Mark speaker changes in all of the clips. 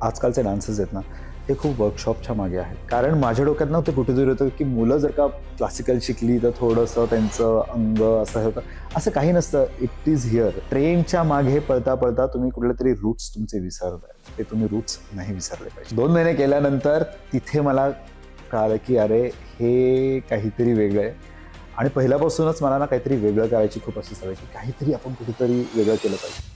Speaker 1: आजकालचे डान्सेस आहेत ना, हे खूप वर्कशॉपच्या मागे आहेत. कारण माझ्या डोक्यात ना ते कुठेतरी होतं की मुलं जर का क्लासिकल शिकली तर थोडंसं त्यांचं अंग असं होतं. असं काही नसतं. It is here. ट्रेंडच्या मागे पळता पळता तुम्ही कुठले तरी रूट्स तुमचे विसरताय. ते तुम्ही रूट्स नाही विसरले पाहिजे. 2 महिने केल्यानंतर तिथे मला कळालं की अरे हे काहीतरी वेगळं आहे. आणि पहिल्यापासूनच मला ना काहीतरी वेगळं करायची खूप अशी सवय की काहीतरी आपण कुठेतरी वेगळं केलं पाहिजे.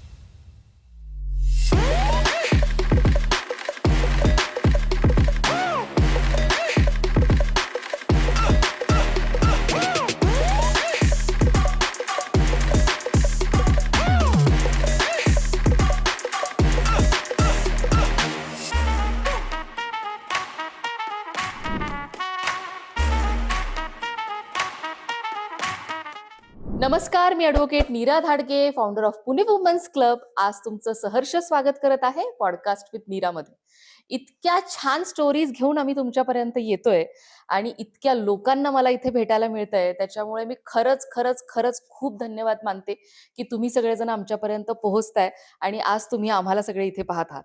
Speaker 2: नमस्कार, मी advocate Neera Dhadge, founder of Pune women's club. आज तुमचं सहर्ष स्वागत करत आहे पॉडकास्ट विथ नीरामध्ये. इतक्या छान स्टोरीज घेऊन आम्ही तुमच्यापर्यंत येतोय आणि इतक्या लोकांना मला इथे भेटायला मिळतंय, त्याच्यामुळे मी खरंच खरंच खरंच खूप धन्यवाद मानते की तुम्ही सगळेजण आमच्यापर्यंत पोहोचताय आणि आज तुम्ही आम्हाला सगळे इथे पाहत आहात.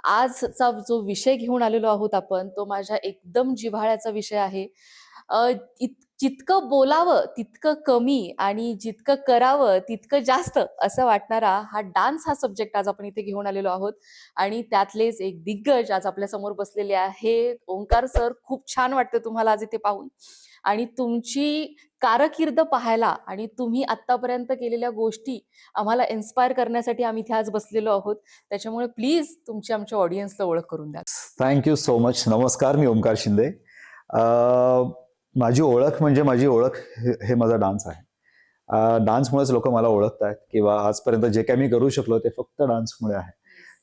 Speaker 2: आजचा जो विषय घेऊन आलेलो आहोत आपण, तो माझ्या एकदम जिव्हाळ्याचा विषय आहे. जितकं बोलावं तितकं कमी आणि जितकं करावं तितकं जास्त असं वाटणारा हा सब्जेक्ट आज आपण इथे घेऊन आलेलो आहोत. आणि त्यातलेच एक दिग्गज आज आपल्या समोर बसलेले आहेत ओंकार सर. खूप छान वाटतं तुम्हाला आज इथे पाहून आणि तुमची कारकीर्द पाहायला आणि तुम्ही आतापर्यंत केलेल्या गोष्टी आम्हाला इन्स्पायर करण्यासाठी आम्ही इथे आज बसलेलो आहोत. त्याच्यामुळे प्लीज तुमची आमच्या ऑडियन्सला ओळख करून द्या.
Speaker 1: Thank you so much. नमस्कार, मी ओंकार शिंदे. माझी ओळख म्हणजे माझी ओळख हे माझा डान्स आहे. डान्समुळेच लोक मला ओळखतात किंवा आजपर्यंत जे काही मी करू शकलो ते फक्त डान्समुळे आहे.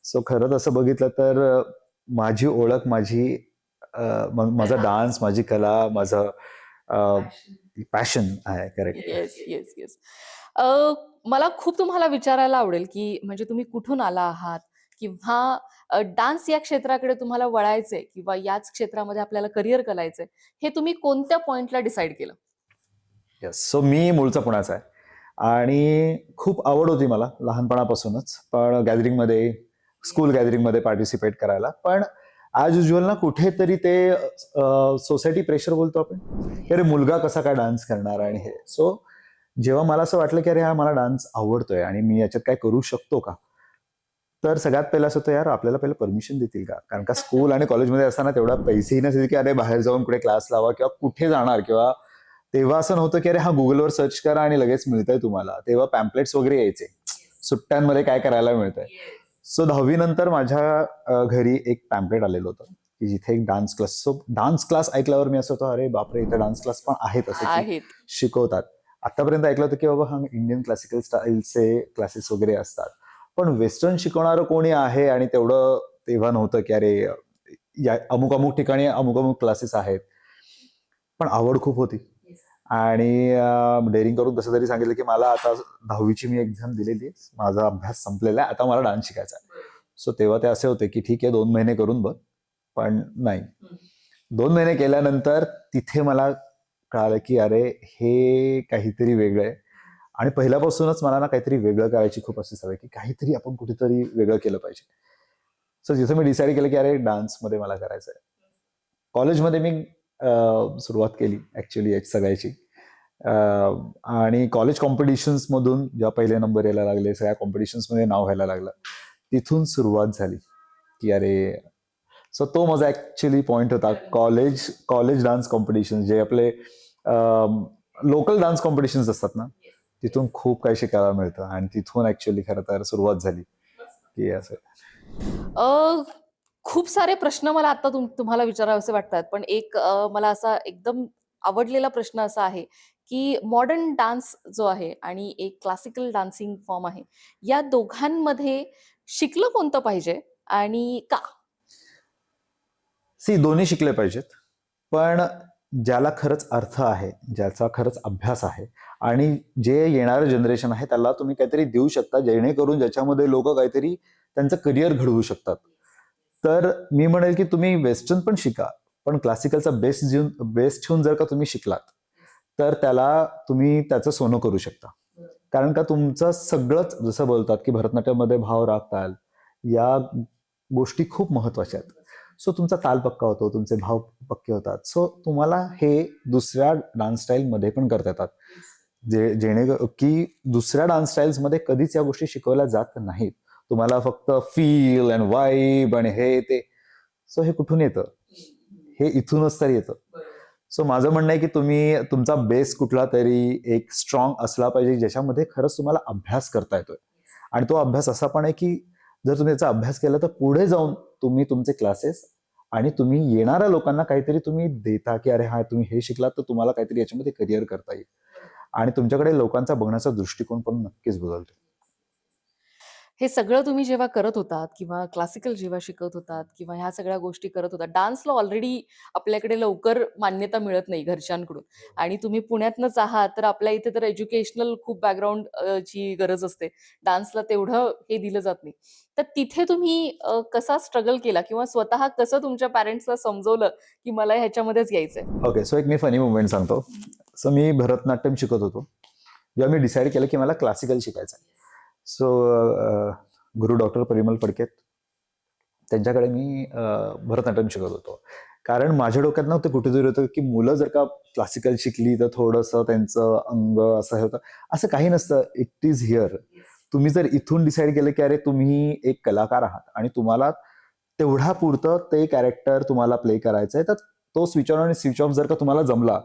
Speaker 1: सो खरं तसं बघितलं तर माझी ओळख माझा डान्स, माझी कला, माझं पॅशन आहे. करेक्ट.
Speaker 2: Yes yes yes. मला खूप तुम्हाला विचारायला आवडेल की म्हणजे तुम्ही कुठून आला आहात किंवा डान्स या क्षेत्राकडे तुम्हाला वळायचंय किंवा याच क्षेत्रामध्ये आपल्याला करिअर करायचंय, हे तुम्ही कोणत्या पॉइंटला डिसाईड केलं?
Speaker 1: येस. सो मी मूळचा पुण्याचा आहे आणि खूप आवड होती मला लहानपणापासूनच. पण गॅदरिंगमध्ये, स्कूल गॅदरिंगमध्ये पार्टिसिपेट करायला. पण ॲज युज्युअल ना कुठेतरी ते सोसायटी प्रेशर बोलतो आपण, की अरे मुलगा कसा काय डान्स करणार आणि हे. सो जेव्हा मला असं वाटलं की अरे हा मला डान्स आवडतोय आणि मी याच्यात काय करू शकतो का, तर सगळ्यात पहिलं असं होतं यार आपल्याला पहिलं परमिशन देतील का. कारण का स्कूल आणि कॉलेजमध्ये असताना तेवढा पैसेही नसायचे की अरे बाहेर जाऊन कुठे क्लास लावा किंवा कुठे जाणार. किंवा तेव्हा असं नव्हतं की अरे हा गुगलवर सर्च करा आणि लगेच मिळतंय तुम्हाला. तेव्हा पॅम्पलेट्स वगैरे यायचे सुट्ट्यांमध्ये काय करायला मिळतंय. सो 10वी नंतर माझ्या घरी एक पॅम्पलेट आलेलं होतं की जिथे एक dance class. So dance class ऐकल्यावर मी असं होतं अरे बापरे, इथे डान्स क्लास पण आहेत असे की
Speaker 2: आहेत.
Speaker 1: शिकवतात. आतापर्यंत ऐकलं होतं की बाबा हा इंडियन क्लासिकल स्टाईलचे क्लासेस वगैरे असतात, पण वेस्टर्न शिकवणारं कोणी आहे आणि तेवढं तेव्हा नव्हतं की अरे या अमुक अमुक ठिकाणी अमुक अमुक क्लासेस आहेत. पण आवड खूप होती आणि डेअरिंग करून कसं तरी सांगितलं की मला आता 10वीची मी एक्झाम दिलेली आहे, माझा अभ्यास संपलेला आहे, आता मला डान्स शिकायचा आहे. सो तेव्हा ते असे होते की ठीक आहे 2 महिने करून बघ. पण नाही, 2 महिने केल्यानंतर तिथे मला कळालं की अरे हे काहीतरी वेगळं आहे. आणि पहिल्यापासूनच मला ना काहीतरी वेगळं करायची खूप अशी सवय की काहीतरी आपण कुठेतरी वेगळं केलं पाहिजे. सो जिथे मी डिसाईड केलं की अरे डान्समध्ये मला करायचं आहे. कॉलेजमध्ये मी सुरुवात केली ऍक्च्युली या सगळ्याची. आणि कॉलेज कॉम्पिटिशन्समधून जेव्हा पहिले नंबर यायला लागले, सगळ्या कॉम्पिटिशन्समध्ये नाव व्हायला लागलं, तिथून सुरुवात झाली की अरे. सो तो माझा ऍक्च्युली पॉइंट होता. कॉलेज कॉलेज डान्स कॉम्पिटिशन जे आपले लोकल डान्स कॉम्पिटिशन्स असतात ना, तिथून खूप काही शिकायला मिळतं आणि तिथून ऍक्च्युअली खरं तर सुरुवात झाली की असं.
Speaker 2: अ, खूप सारे प्रश्न मला आता तुम्हाला विचारावेसे वाटतात, पण एक मला असा एकदम आवडलेला प्रश्न असा आहे की मॉडर्न डान्स जो आहे आणि एक क्लासिकल डान्सिंग फॉर्म आहे, या दोघांमध्ये शिकलं कोणतं पाहिजे आणि का?
Speaker 1: दोन्ही शिकले पाहिजेत. पण ज्याला खरंच अर्थ आहे, ज्याचा खरंच अभ्यास आहे आणि जे येणारं जनरेशन आहे त्याला तुम्ही काहीतरी देऊ शकता, जेणेकरून ज्याच्यामध्ये लोक काहीतरी त्यांचं करिअर घडवू शकतात. तर मी म्हणेल की तुम्ही वेस्टर्न पण शिका, पण क्लासिकलचा बेस्ट ठेवून जर का तुम्ही शिकलात तर त्याला तुम्ही त्याचं सोनं करू शकता. कारण का तुमचं सगळंच, जसं बोलतात की भरतनाट्यममध्ये भाव राग ताल, या गोष्टी खूप महत्वाच्या आहेत. सो तुमचा ताल पक्का होतो, तुमचे भाव पक्के होतात. सो तुम्हाला हे दुसऱ्या डान्स स्टाईलमध्ये पण करता येतात. जेणे की दुसऱ्या डान्स स्टाईल्समध्ये कधीच या गोष्टी शिकवल्या जात नाहीत. तुम्हाला फक्त फील अँड वाईब आणि हे ते. सो हे कुठून येतं? हे इथूनच तर येतं. सो माझं म्हणणं आहे की तुम्ही तुमचा बेस कुठला तरी एक स्ट्रॉंग असला पाहिजे, ज्याच्यामध्ये खरंच तुम्हाला अभ्यास करता येतोय. आणि तो अभ्यास असा पण आहे की जर तुम्ही याचा अभ्यास केला तर पुढे जाऊन तुम्ही तुमचे क्लासेस आणि तुम्ही येणाऱ्या लोकांना काहीतरी तुम्ही देता की अरे हा तुम्ही हे शिकलात तर तुम्हाला काहीतरी याच्यामध्ये करिअर करता येईल. आणि तुमच्याकडे लोकांचा बघण्याचा दृष्टिकोन पण नक्कीच बदलतो.
Speaker 2: हे सगळं तुम्ही जेव्हा करत होतात किंवा क्लासिकल जेव्हा शिकत होतात किंवा ह्या सगळ्या गोष्टी करत होतात, डान्सला ऑलरेडी आपल्याकडे लवकर मान्यता मिळत नाही घरच्यांकडून आणि तुम्ही पुण्यातनंच आहात, तर आपल्या इथे तर एज्युकेशनल खूप बॅकग्राऊंड ची गरज असते. डान्सला तेवढं हे दिलं जात नाही. तर तिथे तुम्ही कसा स्ट्रगल केला किंवा स्वतः कसं तुमच्या पॅरेंट्सला समजवलं, की मला ह्याच्यामध्येच यायचंय?
Speaker 1: ओके, सो एक मी फनी मुवमेंट सांगतो. सो मी भरतनाट्यम शिकत होतो. जेव्हा मी डिसाईड केलं की मला क्लासिकल शिकायचं आहे. सो गुरु डॉक्टर परिमल फडके त्यांच्याकडे मी भरतनाट्यम शिकत होतो. कारण माझ्या डोक्यात नव्हतं कुठेतरी होतं की मुलं जर का क्लासिकल शिकली तर थोडंसं त्यांचं अंग असं हे होतं. असं काही नसतं. It is here. तुम्ही जर इथून डिसाईड केलं की अरे तुम्ही एक कलाकार आहात आणि तुम्हाला तेवढा पुरतं ते कॅरेक्टर तुम्हाला प्ले करायचंय, तर तो स्विच ऑन आणि स्विच ऑफ जर का तुम्हाला जमला,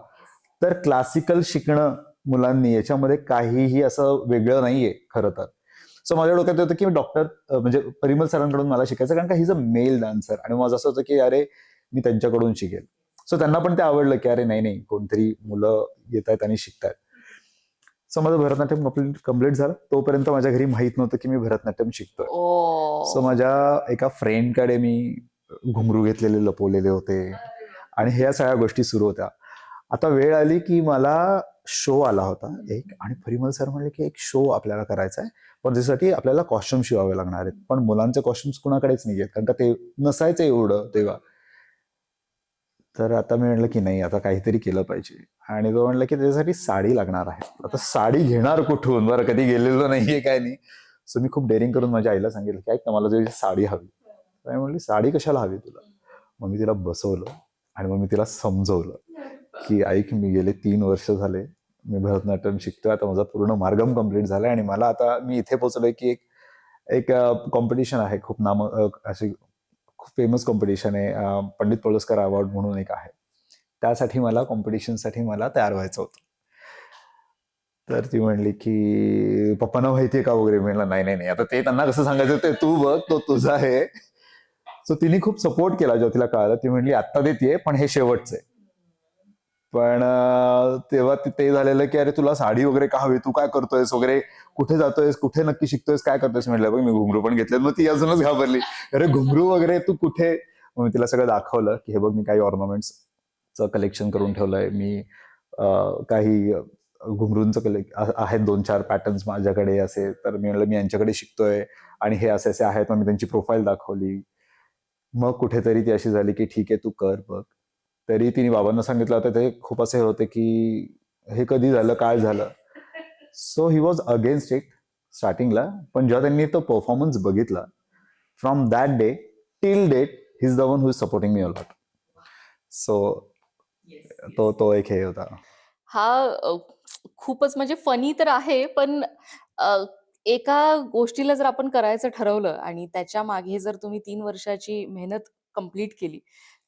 Speaker 1: तर क्लासिकल शिकणं मुलांनी याच्यामध्ये काहीही असं वेगळं नाहीये खरं तर. सो माझ्या डोक्यात होतं की डॉक्टर म्हणजे परिमल सरांकडून मला शिकायचं, कारण का he is a male dancer आणि माझं असं होतं की अरे मी त्यांच्याकडून शिकेल. सो त्यांना पण ते आवडलं की अरे नाही नाही कोणतरी मुलं येत आहेत आणि शिकतायत. सो माझं भरतनाट्यम कम्प्लीट झालं. तोपर्यंत माझ्या घरी माहित नव्हतं की मी भरतनाट्यम शिकतोय. सो
Speaker 2: ओ.
Speaker 1: माझ्या एका फ्रेंडकडे मी घुंगरू घेतलेले लपवलेले होते आणि ह्या सगळ्या गोष्टी सुरू होत्या. आता वेळ आली की मला शो आला होता एक आणि परिमल सर म्हणले की एक शो आपल्याला करायचा आहे, पण त्यासाठी आपल्याला कॉस्ट्युम शिवावे लागणार आहेत. पण मुलांचे कॉस्ट्युम्स कुणाकडेच नाही आहेत, कारण का ते नसायचं एवढं तेव्हा. तर आता मी म्हणलं की नाही, आता काहीतरी केलं पाहिजे. आणि तो म्हणलं की त्याच्यासाठी साडी लागणार आहे. आता साडी घेणार कुठून? बरं कधी गेलेलो नाहीये काय नाही. सो मी खूप डेअरिंग करून माझ्या आईला सांगितलं की ऐक ना मला तुझी साडी हवी. तर आई म्हणली साडी कशाला हवी तुला? मग मी तिला बसवलं आणि मग मी तिला समजवलं की ऐक मी गेले 3 वर्ष झाले मी भरतनाट्यम शिकतोय. आता माझा पूर्ण मार्गम कम्प्लीट झालाय आणि मला आता मी इथे पोहोचलोय की एक एक कॉम्पिटिशन आहे खूप अशी खूप फेमस कॉम्पिटिशन आहे. पंडित पळसकर अवॉर्ड म्हणून एक आहे. त्यासाठी मला कॉम्पिटिशनसाठी मला तयार व्हायचं होतं. तर ती म्हणली की पप्पांना माहितीये का वगैरे. म्हणलं नाही नाही नाही आता ते त्यांना कसं सांगायचं ते तू बघ, तो तुझा आहे. सो तिने खूप सपोर्ट केला जेव्हा तिला कळालं. ती म्हणली आत्ता देतीये पण हे शेवटचं आहे. पण तेव्हा ते झालेलं की अरे तुला साडी वगैरे का हवी, तू काय करतोयस वगैरे, कुठे जातोयस, कुठे नक्की शिकतोयस, काय करतोयस. म्हटलं बघ मी घुंगरू पण घेतलेत. मग ती अजूनच घाबरली. अरे घुंगरू वगैरे तू कुठे. मग मी तिला सगळं दाखवलं की हे बघ मी काही ऑर्नामेंट्सचं कलेक्शन करून ठेवलंय. मी काही घुंगरूंचं आहेत 2-4 पॅटर्न्स माझ्याकडे असे. तर मी म्हणलं मी यांच्याकडे शिकतोय आणि हे असे असे आहेत. मग मी त्यांची प्रोफाईल दाखवली. मग कुठेतरी ती अशी झाली की ठीक आहे तू कर बघ. तरी तिने बाबांना सांगितलं होतं. ते खूप असे होते की हे कधी झालं, काय झालं. So he was against it स्टार्टिंगला. पण जेव्हा त्यांनी तो परफॉर्मन्स बघितला, from that day till date he is the one who is supporting me a lot. So तो तो एक हे होता.
Speaker 2: हा खूपच म्हणजे फनी तर आहे, पण अ, एका गोष्टीला जर आपण करायचं ठरवलं आणि त्याच्या मागे जर तुम्ही 3 वर्षाची मेहनत कंप्लीट केली,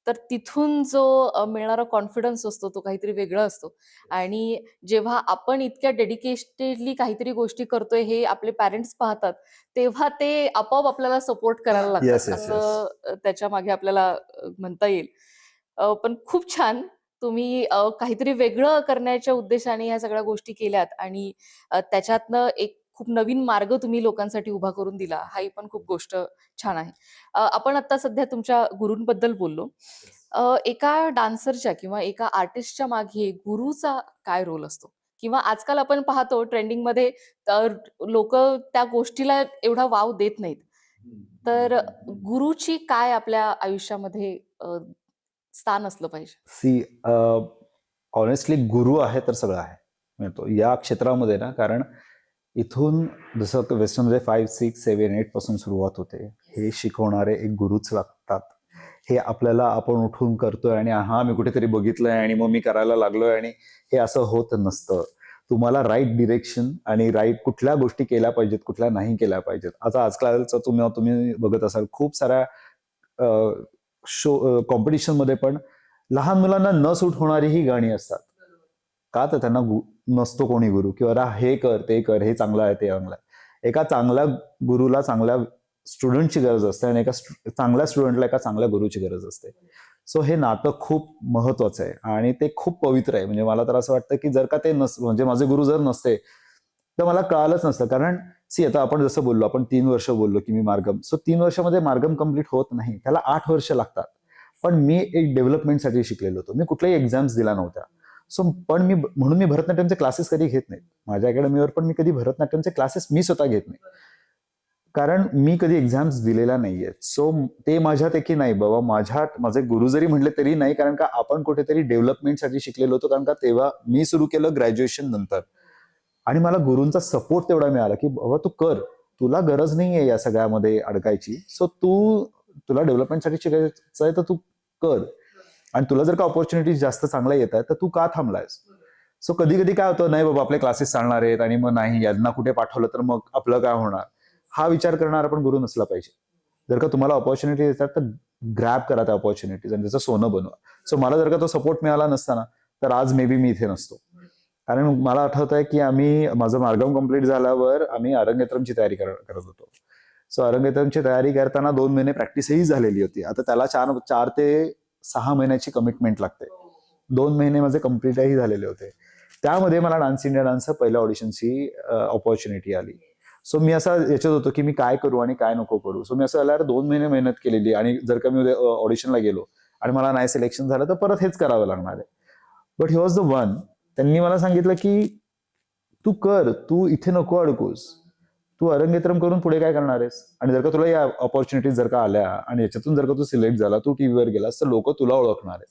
Speaker 2: तर तिथून जो मिळणारा कॉन्फिडन्स असतो, तो काहीतरी वेगळा असतो. आणि जेव्हा आपण इतक्या डेडिकेटेडली काहीतरी गोष्टी करतोय, हे आपले पॅरेंट्स पाहतात, तेव्हा ते आपोआप आपल्याला सपोर्ट करायला लागतात.
Speaker 1: Yes yes yes.
Speaker 2: असं त्याच्या मागे आपल्याला म्हणता येईल. पण खूप छान. तुम्ही काहीतरी वेगळं करण्याच्या उद्देशाने ह्या सगळ्या गोष्टी केल्यात आणि त्याच्यातनं एक खूप नवीन मार्ग तुम्ही लोकांसाठी उभा करून दिला. ही पण खूप गोष्ट छान आहे. आपण आता सध्या तुमच्या गुरूंबद्दल बोललो. एका डान्सरच्या किंवा एका आर्टिस्टच्या मागे गुरुचा काय रोल असतो? किंवा आजकाल आपण पाहतो ट्रेंडिंगमध्ये लोकं त्या गोष्टीला एवढा वाव देत नाहीत. तर गुरुची काय आपल्या आयुष्यामध्ये स्थान असलं पाहिजे?
Speaker 1: सी ऑनेस्टली गुरु आहे तर सगळं आहे म्हणतो या क्षेत्रामध्ये ना. कारण इथून जसं वेस्टर्नमध्ये 5, 6, 7, 8 पासून सुरुवात होते. हे शिकवणारे एक गुरुच लागतात. हे आपल्याला आपण उठून करतोय आणि हा मी कुठेतरी बघितलंय आणि मग मी करायला लागलोय आणि हे असं होत नसतं. तुम्हाला राईट डिरेक्शन आणि राईट कुठल्या गोष्टी केल्या पाहिजेत, कुठल्या नाही केल्या पाहिजेत. आता आजकालचं तुम्ही बघत असाल खूप साऱ्या शो कॉम्पिटिशनमध्ये पण लहान मुलांना न सूट होणारी ही गाणी असतात. का तर त्यांना नसतो कोणी गुरु किंवा हे कर ते कर, हे चांगलं आहे ते चांगलं आहे. एका चांगल्या गुरुला चांगल्या स्टुडंटची गरज असते आणि चांगल्या स्टुडंटला एका चांगल्या गुरुची गरज असते. सो हे नातं खूप महत्वाचं आहे आणि ते खूप पवित्र आहे. म्हणजे मला तर असं वाटतं की जर का ते म्हणजे माझे गुरु जर नसते तर मला कळालंच नसतं. कारण आता आपण जसं बोललो, आपण 3 वर्ष बोललो की मी मार्गम. सो 3 वर्षामध्ये मार्गम कम्प्लीट होत नाही, त्याला 8 वर्ष लागतात. पण मी एक डेव्हलपमेंटसाठी शिकलेलो होतो. मी कुठल्याही एक्झाम्स दिल्या नव्हत्या. पण म्हणून मी भरतनाट्यमचे क्लासेस कधी घेत नाही. माझ्या अकॅडमीवर पण मी कधी भरतनाट्यमचे क्लासेस मी स्वतः घेत नाही. कारण मी कधी एक्झाम्स दिलेल्या नाहीयेत. सो ते माझ्यात की नाही बाबा, माझे गुरु जरी म्हटले तरी नाही, कारण का आपण कुठेतरी डेव्हलपमेंटसाठी शिकलेलो होतो. कारण का तेव्हा मी सुरू केलं ग्रॅज्युएशन नंतर आणि मला गुरूंचा सपोर्ट तेवढा मिळाला की बाबा तू कर, तुला गरज नाहीये या सगळ्यामध्ये अडकायची. सो तुला डेव्हलपमेंटसाठी शिकायचं आहे तर तू कर आणि तुला जर का ऑपॉर्च्युनिटी जास्त चांगल्या येत आहेत तर तू का थांबलायस. सो कधी कधी काय होतं, नाही बाबा आपले क्लासेस चालणार आहेत आणि मग नाही यांना कुठे पाठवलं तर मग आपलं काय होणार, हा विचार करणारा पण गुरु नसला पाहिजे. जर का तुम्हाला ऑपॉर्च्युनिटी येतात तर ग्रॅब करा त्या ऑपॉर्च्युनिटीज आणि त्याचं सोनं बनवा. सो मला जर का तो सपोर्ट मिळाला नसता ना तर आज मे बी मी इथे नसतो. कारण मला आठवत आहे की माझं मार्गम कम्प्लीट झाल्यावर आम्ही अरंगेत्रमची तयारी करत होतो. सो अरंगेत्रमची तयारी करताना 2 महिने प्रॅक्टिसही झालेली होती. आता त्याला 4 ते 6 महिन्याची कमिटमेंट लागते. 2 महिने माझे कम्प्लीटही झालेले होते. त्यामध्ये मला डान्स इंडिया डान्सचं पहिल्या ऑडिशनची ऑपॉर्च्युनिटी आली. सो मी असा याच्यात होतो की मी काय करू आणि काय नको करू. सो मी असं झाल्यावर 2 महिने मेहनत केलेली आणि जर का मी ऑडिशनला गेलो आणि मला नाही सिलेक्शन झालं तर परत हेच करावं लागणार आहे. But he was the one. त्यांनी मला सांगितलं की तू कर, तू इथे नको अडकूस, तू अरंगेत्रम करून पुढे काय करणार आहेस. आणि जर का तुला या ऑपॉर्च्युनिटीज जर का आल्या आणि याच्यातून जर का तू सिलेक्ट झाला, तू टीव्हीवर गेलास तर लोक तुला ओळखणार आहेत.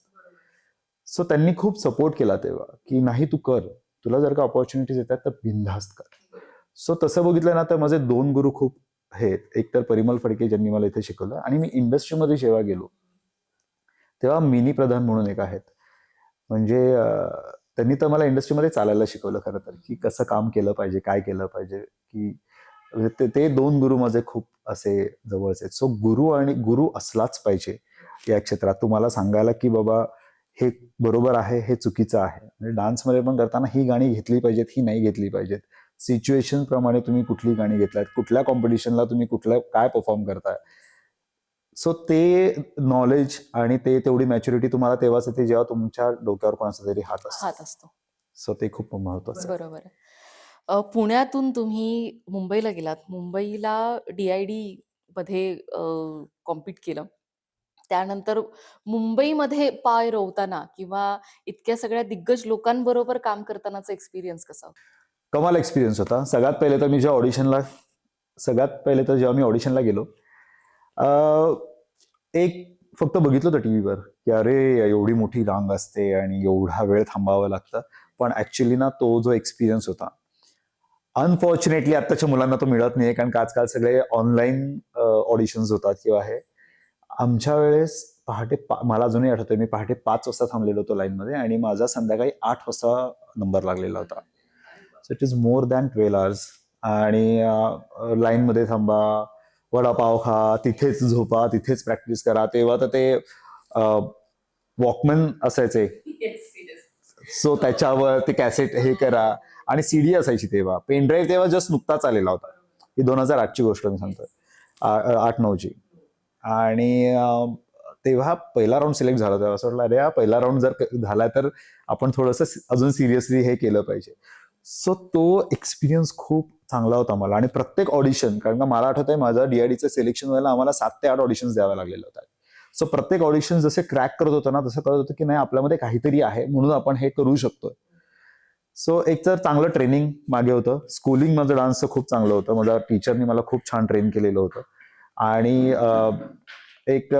Speaker 1: सो त्यांनी खूप सपोर्ट केला तेव्हा की नाही तू कर, तुला जर का ऑपॉर्च्युनिटीज येतात तर बिनधास्त कर. सो तसं बघितलं ना तर माझे 2 गुरु खूप आहेत. एक तर परिमल फडके ज्यांनी मला इथे शिकवलं आणि मी इंडस्ट्रीमध्ये जेव्हा गेलो तेव्हा मिनी प्रधान म्हणून एक आहेत. म्हणजे त्यांनी तर मला इंडस्ट्रीमध्ये चालायला शिकवलं खरं तर, की कसं काम केलं पाहिजे, काय केलं पाहिजे. की ते 2 गुरु माझे खूप असे जवळचे आहेत. सो गुरु असलाच पाहिजे या क्षेत्रात, तुम्हाला सांगायला की बाबा हे बरोबर आहे, हे चुकीचं आहे. म्हणजे डान्समध्ये पण करताना ही गाणी घेतली पाहिजेत, ही नाही घेतली पाहिजेत. सिच्युएशन प्रमाणे तुम्ही कुठली गाणी घेतलात, कुठल्या कॉम्पिटिशनला तुम्ही काय परफॉर्म करताय. सो ते नॉलेज आणि तेवढी मॅच्युरिटी तुम्हाला तेव्हाच येते जेव्हा तुमच्या डोक्यावर कोणाचा तरी हात
Speaker 2: असतो.
Speaker 1: सो ते खूप महत्वाचं आहे.
Speaker 2: बरोबर आहे. पुण्यातून तुम्ही मुंबईला गेलात. मुंबईला DID मध्ये कॉम्पीट केलं. त्यानंतर मुंबईमध्ये पाय रोवताना किंवा इतक्या सगळ्या दिग्गज लोकांबरोबर काम करतानाचा एक्सपिरियन्स कसा होता?
Speaker 1: कमाल एक्सपिरियन्स होता. सगळ्यात पहिले तर जेव्हा मी ऑडिशनला गेलो, एक फक्त बघितलं होतं टीव्हीवर की अरे एवढी मोठी रांग असते आणि एवढा वेळ थांबावं लागतं. पण ऍक्च्युली ना तो जो एक्सपिरियन्स होता, अनफॉर्च्युनेटली आत्ताच्या मुलांना तो मिळत नाही, कारण का आजकाल सगळे ऑनलाईन ऑडिशन्स होतात किंवा हे. आमच्या वेळेस मला अजूनही आठवतंय, मी पहाटे 5 वाजता थांबलेलो होतो लाईनमध्ये आणि माझा संध्याकाळी 8 वाजता नंबर लागलेला होता. So it is more than 12 hours. आणि लाईनमध्ये थांबा, वडापाव खा, तिथेच झोपा, तिथेच प्रॅक्टिस करा. तेव्हा तर ते वॉकमॅन असायचे, सो त्याच्यावर ते कॅसेट हे करा. आणि सीडी असायची तेव्हा, पेनड्राईव्ह तेव्हा जस्ट नुकताच आलेला होता. ही 2008ची गोष्ट मी सांगतोय, 8-9ची. आणि तेव्हा पहिला राऊंड सिलेक्ट झाला तेव्हा असं वाटलं अरे हा पहिला राऊंड जर झाला तर आपण थोडंसं अजून सिरियसली हे केलं पाहिजे. सो तो एक्सपिरियन्स खूप चांगला होता मला. आणि प्रत्येक ऑडिशन, कारण का मला आठवत आहे माझं DIDचं सिलेक्शन व्हायला आम्हाला 7 ते 8 ऑडिशन्स द्यावे लागलेले होतात. सो प्रत्येक ऑडिशन जसे क्रॅक करत होतं ना तसं कळत होतं की नाही आपल्यामध्ये काहीतरी आहे म्हणून आपण हे करू शकतोय. सो एक तर चांगलं ट्रेनिंग मागे होतं. स्कूलिंग माझं डान्सचं खूप चांगलं होतं. माझ्या टीचरनी मला खूप छान ट्रेन केलेलं होतं. आणि एक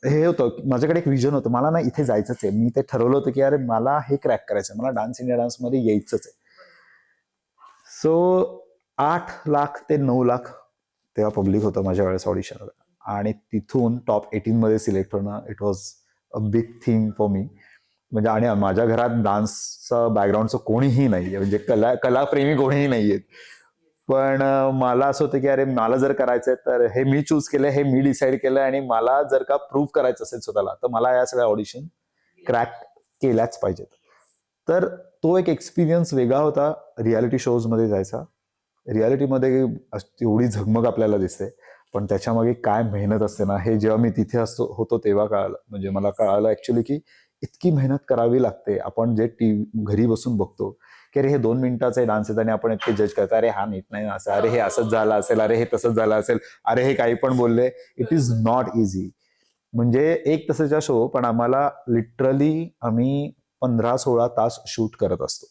Speaker 1: हे होतं, माझ्याकडे एक विजन होतं, मला ना इथे जायचंच आहे. मी ते ठरवलं होतं की अरे मला हे क्रॅक करायचं, मला डान्स इंडिया डान्समध्ये यायचंच आहे. सो 8 लाख ते 9 लाख तेव्हा पब्लिक होतं माझ्या वेळेस ऑडिशनला. आणि तिथून टॉप 18 मध्ये सिलेक्ट होणं, it was a big thing for me. म्हणजे आणि माझ्या घरात डान्सचं बॅकग्राऊंडचं कोणीही नाही, म्हणजे कलाप्रेमी कोणीही नाहीयेत. पण मला असं होतं की अरे मला जर करायचंय तर हे मी चूज केलंय, हे मी डिसाईड केलंय, आणि मला जर का प्रूव्ह करायचं असेल स्वतःला तर मला या सगळ्या ऑडिशन क्रॅक केल्याच पाहिजेत. तर तो एक एक्सपिरियन्स वेगळा होता रियालिटी शोज मध्ये जायचा. रियालिटीमध्ये एवढी झगमग आपल्याला दिसते, पण त्याच्यामागे काय मेहनत असते ना, हे जेव्हा मी तिथे होतो तेव्हा कळालं. म्हणजे मला कळालं ऍक्च्युली की इतकी मेहनत करावी लागते. आपण जे घरी बसून बघतो की अरे हे 2 मिनिटाचे डान्स आहेत आणि आपण इतके जज करतो, अरे हा नीट नाही असं, अरे हे असंच झालं असेल, अरे हे तसंच झालं असेल, अरे हे काही पण बोलले. It is not easy. म्हणजे एक तासाचा शो पण आम्हाला लिटरली आम्ही 15-16 तास शूट करत असतो.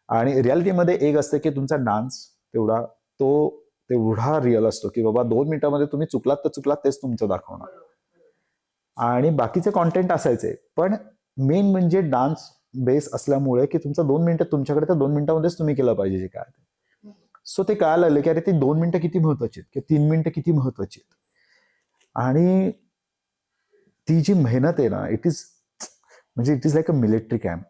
Speaker 1: आणि रियालिटीमध्ये एक असतं की तुमचा डान्स तेवढा रिअल असतो की बाबा 2 मिनिटांमध्ये तुम्ही चुकलात तर चुकलात, तेच तुमचं दाखवणार. आणि बाकीचे कॉन्टेंट असायचे, पण मेन म्हणजे डान्स बेस असल्यामुळे की तुमचं 2 मिनिटं तुमच्याकडे, तर 2 मिनिटांमध्येच तुम्ही केलं पाहिजे जे काय ते. सो ते कळालं की अरे ती 2 मिनिटं किती महत्वाची आहेत किंवा 3 मिनिटं किती महत्वाची आहेत. आणि ती जी मेहनत आहे ना, it is like a military camp.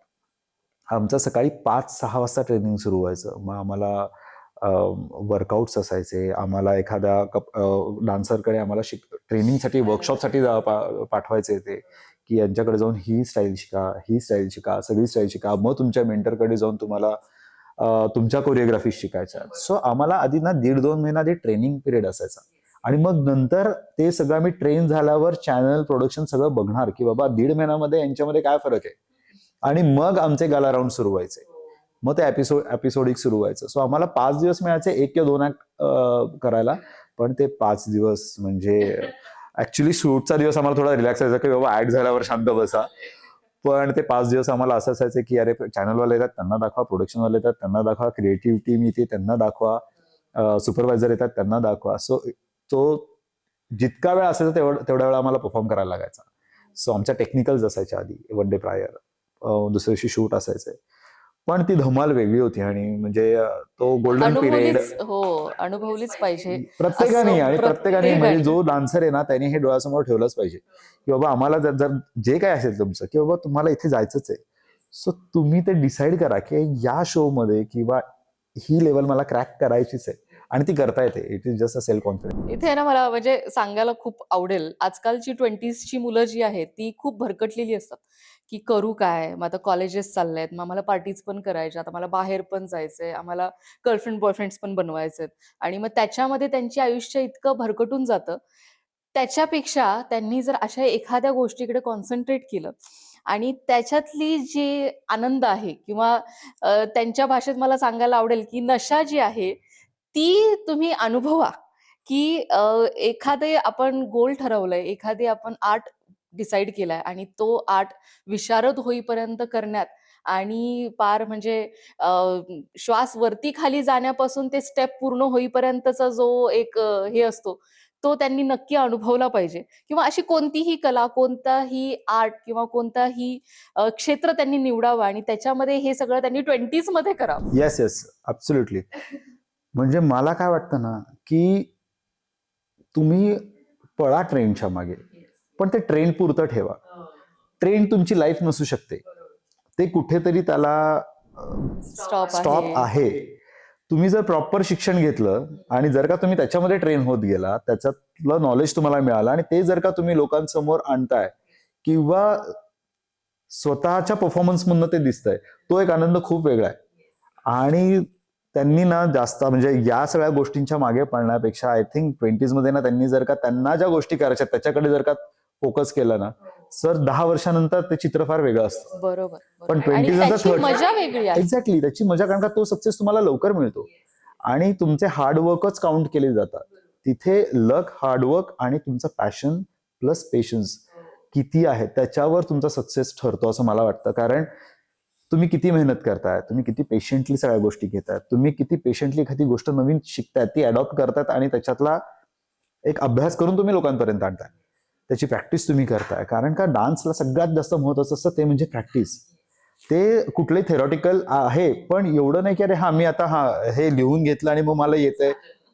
Speaker 1: आमचं सकाळी 5-6 वाजता ट्रेनिंग सुरू व्हायचं. मग आम्हाला वर्कआउट्स असायचे. आम्हाला एखाद्या डान्सरकडे आम्हाला ट्रेनिंगसाठी, वर्कशॉपसाठी पाठवायचे ते, की यांच्याकडे जाऊन ही स्टाईल शिका, ही स्टाईल शिका, सगळी स्टाईल शिका. मग तुमच्या मेंटरकडे जाऊन तुम्हाला तुमच्या कोरिओग्राफी शिकायच्या. सो आम्हाला आधी ना 1.5-2 महिना आधी ट्रेनिंग पिरियड असायचा. आणि मग नंतर ते सगळं आम्ही ट्रेन झाल्यावर चॅनल प्रोडक्शन सगळं बघणार की बाबा 1.5 महिन्यामध्ये यांच्यामध्ये काय फरक आहे. आणि मग आमचे गाला राऊंड सुरू व्हायचे. मग ते एपिसोडिक सुरू व्हायचं. सो आम्हाला 5 दिवस मिळायचे 1 किंवा 2 ऍक्ट करायला. पण ते 5 दिवस म्हणजे ऍक्च्युली शूटचा दिवस आम्हाला थोडा रिलॅक्स व्हायचा की बाबा ऍक्ट झाल्यावर शांत बसा. पण ते 5 दिवस आम्हाला असं असायचं की अरे चॅनलवाले येतात त्यांना दाखवा, प्रोडक्शनवाले येतात त्यांना दाखवा, क्रिएटिव्ह टीम येते त्यांना दाखवा, सुपरवायझर येतात त्यांना दाखवा. सो तो जितका वेळ असायचा तेवढ्या वेळा आम्हाला परफॉर्म करायला लागायचा. सो आमच्या टेक्निकल्स असायच्या आधी 1 डे प्रायर, दुसऱ्या दिवशी शूट असायचे. पण ती धमाल वेगळी होती. आणि म्हणजे तो गोल्डन पिरियड
Speaker 2: अनुभवलीच पाहिजे
Speaker 1: प्रत्येकाने,
Speaker 2: असं
Speaker 1: आणि प्रत्येकाने म्हणजे
Speaker 2: प्रत्येकाने.
Speaker 1: जो डान्सर आहे ना त्याने हे डोळ्यासमोर ठेवलंच पाहिजे की बाबा आम्हाला जर जर जे काय असेल तुमचं की बाबा तुम्हाला इथे जायचंच आहे, सो तुम्ही ते डिसाईड करा की या शो मध्ये किंवा ही लेवल मला क्रॅक करायचीच आहे आणि ती करता येते. It is just a self confidence.
Speaker 2: इथे आहे ना मला म्हणजे सांगायला खूप आवडेल. आजकालची 20ची मुलं जी आहेत ती खूप भरकटलेली असतात, की करू काय? मग आता कॉलेजेस चाललेत, मग आम्हाला पार्टीज पण करायच्या, आता मला बाहेर पण जायचंय, आम्हाला गर्लफ्रेंड बॉयफ्रेंड्स पण बनवायचेत. आणि मग त्याच्यामध्ये त्यांची आयुष्य इतकं भरकटून जातं. त्याच्यापेक्षा त्यांनी जर अशा एखाद्या गोष्टीकडे कॉन्सन्ट्रेट केलं आणि त्याच्यातली जी आनंद आहे किंवा त्यांच्या भाषेत मला सांगायला आवडेल, की नशा जी आहे ती तुम्ही अनुभवा. की एखादे आपण गोल ठरवलंय, एखादी आपण आर्ट डिसाईड केलाय आणि तो आर्ट विशारद होईपर्यंत करण्यात आणि पार म्हणजे श्वास वरती खाली जाण्यापासून ते स्टेप पूर्ण होईपर्यंतचा जो एक हे असतो, तो त्यांनी नक्की अनुभवला पाहिजे. किंवा अशी कोणतीही कला, कोणताही आर्ट किंवा कोणताही क्षेत्र त्यांनी निवडावं आणि त्याच्यामध्ये हे सगळं त्यांनी 20s मध्ये करावं.
Speaker 1: Yes yes, absolutely. म्हणजे मला काय वाटतं ना की तुम्ही पळा ट्रेनच्या मागे, पण ते ट्रेन पुरतं ठेवा. ट्रेन तुमची लाईफ नसू शकते. ते कुठेतरी त्याला
Speaker 2: स्टॉप
Speaker 1: स्टॉप
Speaker 2: आहे.
Speaker 1: आहे. तुम्ही जर प्रॉपर शिक्षण घेतलं आणि जर का तुम्ही त्याच्यामध्ये ट्रेन होत गेला, त्याच्यातलं नॉलेज तुम्हाला मिळालं आणि ते जर का तुम्ही लोकांसमोर आणताय किंवा स्वतःच्या परफॉर्मन्स मधनं ते दिसतंय, तो एक आनंद खूप वेगळा आहे. आणि त्यांनी ना जास्त म्हणजे या सगळ्या गोष्टींच्या मागे पडण्यापेक्षा आय थिंक 20s मध्ये ना त्यांनी जर का त्यांना ज्या गोष्टी करायच्या त्याच्याकडे जर का फोकस केला ना, सर 10 वर्षानंतर ते चित्र फार वेगळं असतं.
Speaker 2: बरोबर,
Speaker 1: पण
Speaker 2: बरोबर. आणि
Speaker 1: 20s नंतर
Speaker 2: त्याची मजा वेगळी आहे.
Speaker 1: एक्झॅक्टली त्याची मजा, कारण का तो सक्सेस तुम्हाला लवकर मिळतो आणि तुमचे हार्डवर्कच काउंट केले जातात. तिथे लक, हार्डवर्क आणि तुमचं पॅशन प्लस पेशन्स किती आहे त्याच्यावर तुमचा सक्सेस ठरतो असं मला वाटतं. कारण तुम्ही किती मेहनत करताय, तुम्ही किती पेशंटली सगळ्या गोष्टी घेताय, तुम्ही किती पेशंटली एखादी गोष्ट नवीन शिकताय, ती अडॉप्ट करतायत आणि त्याच्यातला एक अभ्यास करून तुम्ही लोकांपर्यंत आणताय. त्याची प्रॅक्टिस तुम्ही करताय. कारण का डान्सला सगळ्यात जास्त महत्वाचं असतं ते म्हणजे प्रॅक्टिस. ते कुठले थेरॉटिकल आहे, पण एवढं नाही की अरे हा मी आता हे लिहून घेतलं आणि मग मला येतंय,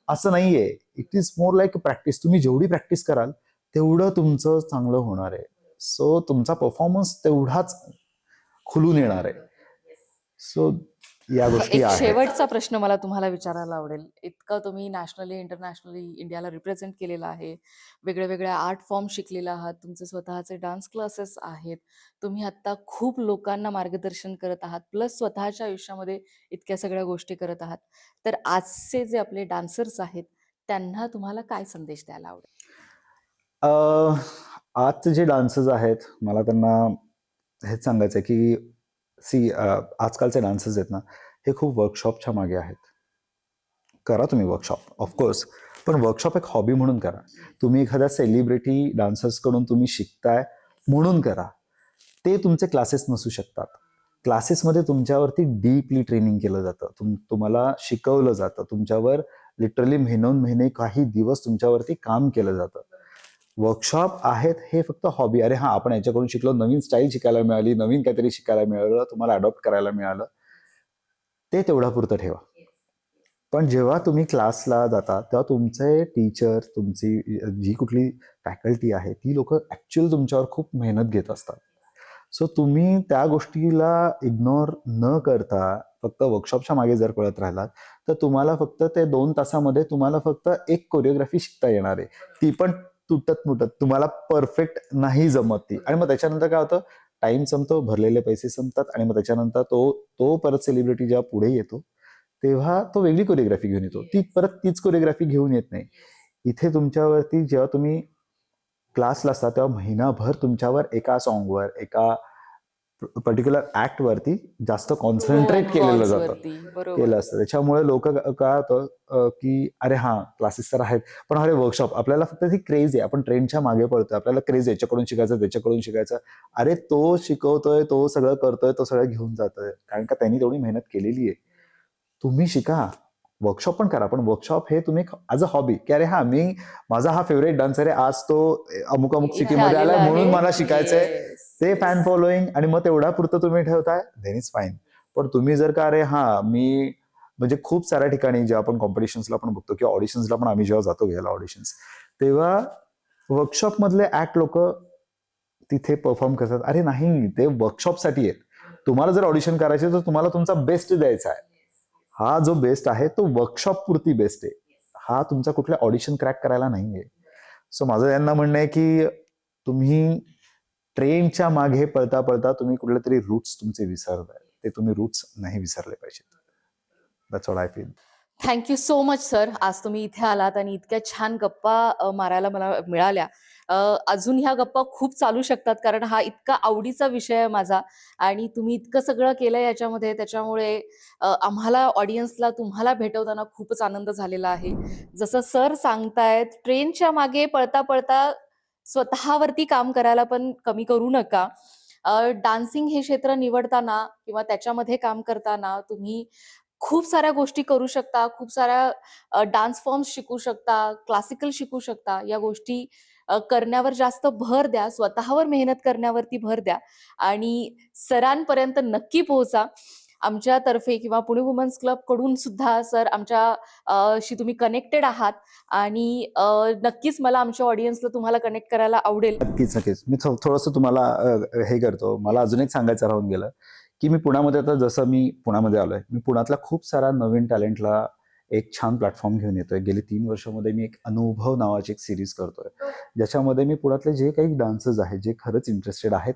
Speaker 1: असं नाहीये. It is more like practice. तुम्ही जेवढी प्रॅक्टिस कराल तेवढं तुमचं चांगलं होणार आहे. सो तुमचा परफॉर्मन्स तेवढाच खुलून येणार आहे. सो या गोष्टी
Speaker 2: एक
Speaker 1: आहेत.
Speaker 2: शेवटचा प्रश्न मला तुम्हाला विचारायला आवडेल. इतकं तुम्ही नॅशनली, इंटरनॅशनली इंडियाला रिप्रेझेंट केलेलं आहे. वेगळ्या आर्ट फॉर्म शिकलेला आहात. तुमचे स्वतःचे डान्स क्लासेस आहेत. तुम्ही आता खूप लोकांना मार्गदर्शन करत आहात. प्लस स्वतःच्या आयुष्यामध्ये इतक्या सगळ्या गोष्टी करत आहात. तर आजचे जे आपले डान्सर्स आहेत, त्यांना तुम्हाला काय संदेश द्यायला आवडेल?
Speaker 1: आजचे जे डान्सर्स आहेत, मला त्यांना हेच सांगायचं आहे की आजकालचे डान्सर्स आहेत ना, हे खूप वर्कशॉपच्या मागे आहेत. करा तुम्ही वर्कशॉप ऑफकोर्स, पण वर्कशॉप एक हॉबी म्हणून करा. तुम्ही एखाद्या सेलिब्रिटी डान्सर्सकडून तुम्ही शिकताय म्हणून करा. ते तुमचे क्लासेस नसू शकतात. क्लासेसमध्ये तुमच्यावरती डीपली ट्रेनिंग केलं जातं. तुम्हाला शिकवलं जातं. तुमच्यावर लिटरली महिनोन महिने काही दिवस तुमच्यावरती काम केलं जातं. वर्कशॉप आहेत हे फक्त हॉबी. अरे हा आपण याच्याकडून शिकलो, नवीन स्टाईल शिकायला मिळाली, नवीन काहीतरी शिकायला मिळालं, तुम्हाला अडॉप्ट करायला मिळालं, ते तेवढापुरतं ठेवा. पण जेव्हा तुम्ही क्लासला जाता तेव्हा तुमचे टीचर, तुमची जी कुठली फॅकल्टी आहे ती लोक ऍक्च्युअल तुमच्यावर खूप मेहनत घेत असतात. सो तुम्ही त्या गोष्टीला इग्नोर न करता फक्त वर्कशॉपच्या मागे जर पळत राहिलात तर तुम्हाला फक्त ते 2 तासामध्ये तुम्हाला फक्त एक कोरिओग्राफी शिकता येणार आहे. ती पण तुटत मुटत, तुम्हाला परफेक्ट नाही जमत ती. आणि मग त्याच्यानंतर काय होतं, टाइम संपतो, भरलेले पैसे संपतात आणि मग त्याच्यानंतर तो परत सेलिब्रिटी जेव्हा पुढे येतो तेव्हा तो वेगळी कोरिओग्राफी घेऊन येतो. ती परत तीच कोरिओग्राफी घेऊन येत नाही. इथे तुमच्यावरती जेव्हा तुम्ही क्लासला असता तेव्हा महिनाभर तुमच्यावर एका सॉन्गवर, एका पर्टिक्युलर ऍक्ट वरती जास्त कॉन्सन्ट्रेट केलेलं जातं,
Speaker 2: बरोबर.
Speaker 1: केलं असतं. त्याच्यामुळे लोक काय होतं की अरे हा क्लासेस तर आहेत, पण अरे वर्कशॉप, आपल्याला फक्त ती क्रेज आहे, आपण ट्रेंडच्या मागे पळतोय, आपल्याला क्रेज याच्याकडून शिकायचं, त्याच्याकडून शिकायचं. अरे तो शिकवतोय, तो सगळं करतोय, तो सगळं घेऊन जातोय, कारण का त्यांनी तेवढी मेहनत केलेली आहे. तुम्ही शिका, वर्कशॉप पण करा, पण वर्कशॉप हे तुम्ही ॲज अ हॉबी, की अरे हा माझा हा फेवरेट डान्सर आहे, आज तो अमुक
Speaker 2: इथे
Speaker 1: सिटीमध्ये
Speaker 2: आलेला
Speaker 1: आलाय म्हणून
Speaker 2: आहे.
Speaker 1: मला शिकायचंय,
Speaker 2: Yes,
Speaker 1: ते
Speaker 2: yes.
Speaker 1: फॅन फॉलोईंग आणि मग तेवढा पुरतं तुम्ही ठेवताय, देन इज फाईन. पण तुम्ही जर का अरे मी म्हणजे खूप साऱ्या ठिकाणी जेव्हा आपण कॉम्पिटिशन्सला पण बघतो किंवा ऑडिशन्सला पण आम्ही जेव्हा जातो घ्यायला ऑडिशन्स, तेव्हा वर्कशॉप मधले ऍक्ट लोक तिथे परफॉर्म करतात. अरे नाही, ते वर्कशॉपसाठी आहेत. तुम्हाला जर ऑडिशन करायचे तर तुम्हाला तुमचा बेस्ट द्यायचा आहे. हा जो बेस्ट आहे तो वर्कशॉप पुरती बेस्ट आहे. हा तुमचा कुठल्या ऑडिशन क्रॅक करायला नाहीये. सो माझं यांना म्हणणं आहे की तुम्ही ट्रेंडच्या मागे पळता पळता तुम्ही कुठले तरी रूट्स तुमचे विसरताय. ते तुम्ही रूट्स नाही विसरले पाहिजेत. That's what I feel.
Speaker 2: Thank you so much sir. आज तुम्ही इथे आलात आणि इतक्या छान गप्पा मारायला मला मिळाल्या. अजून ह्या गप्पा खूप चालू शकतात, कारण हा इतका आवडीचा विषय आहे माझा आणि तुम्ही इतकं सगळं केलं याच्यामध्ये. त्याच्यामुळे आम्हाला ऑडियन्सला तुम्हाला भेटवताना खूपच आनंद झालेला आहे. जसं सर सांगतायत, ट्रेनच्या मागे पळता पळता स्वतःवरती काम करायला पण कमी करू नका. डान्सिंग हे क्षेत्र निवडताना किंवा त्याच्यामध्ये काम करताना तुम्ही खूप साऱ्या गोष्टी करू शकता, खूप साऱ्या डान्स फॉर्म्स शिकू शकता, क्लासिकल शिकू शकता. या गोष्टी करण्यावर जास्त भर द्या, स्वतःवर मेहनत करण्यावरती भर द्या आणि सरांपर्यंत नक्की पोहोचा. आमच्यातर्फे किंवा पुणे वुमन्स क्लब कडून सुद्धा सर शी तुम्ही कनेक्टेड आहात आणि नक्कीच मला आमच्या ऑडियन्सला तुम्हाला कनेक्ट करायला आवडेल.
Speaker 1: नक्कीच नक्कीच. मी थोडंसं तुम्हाला हे करतो. मला अजून एक सांगायचं राहून गेलं की मी पुण्यामध्ये, आता जसं मी पुण्यामध्ये आलोय, मी पुण्यातल्या खूप साऱ्या नवीन टॅलेंटला एक छान प्लॅटफॉर्म घेऊन येतोय. गेली 3 वर्षामध्ये मी एक अनुभव नावाची एक सिरीज करतोय, ज्याच्यामध्ये मी पुण्यातले जे काही डान्सर्स आहेत, जे खरंच इंटरेस्टेड आहेत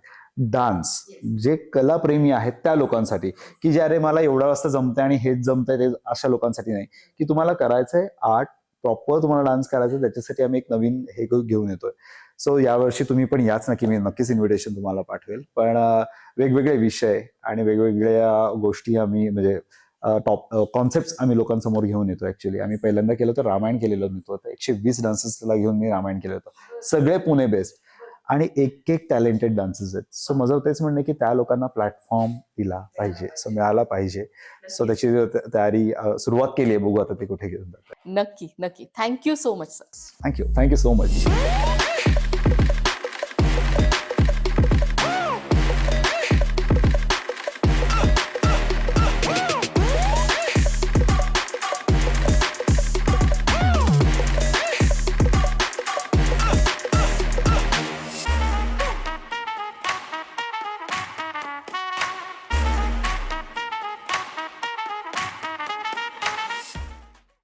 Speaker 1: डान्स, जे कलाप्रेमी आहेत त्या लोकांसाठी, की जे अरे मला एवढ्या वाजता जमतंय आणि हेच जमतंय, ते अशा लोकांसाठी नाही, की तुम्हाला करायचंय आर्ट, प्रॉपर तुम्हाला डान्स करायचा, त्याच्यासाठी आम्ही एक नवीन हे घेऊन येतोय. सो यावर्षी तुम्ही पण याच नक्की, मी नक्कीच इन्व्हिटेशन तुम्हाला पाठवेल. पण वेगवेगळे विषय आणि वेगवेगळ्या गोष्टी आम्ही म्हणजे टॉप कॉन्सेप्ट आम्ही लोकांसमोर घेऊन येतो. ऍक्च्युली आम्ही पहिल्यांदा केलं होतं रामायण केलेलं नव्हतं, 120 डान्सर्सला घेऊन मी रामायण केलं होतं, सगळे पुणे बेस्ट आणि एक टॅलेंटेड डान्सर्स आहेत. सो माझं तेच म्हणणं की त्या लोकांना प्लॅटफॉर्म दिला पाहिजे, सो मिळाला पाहिजे. सो त्याची तयारी सुरुवात केली आहे, बघू आता ते कुठे घेऊन जातात.
Speaker 2: नक्की नक्की. Thank you so much sir.
Speaker 1: Thank you so much.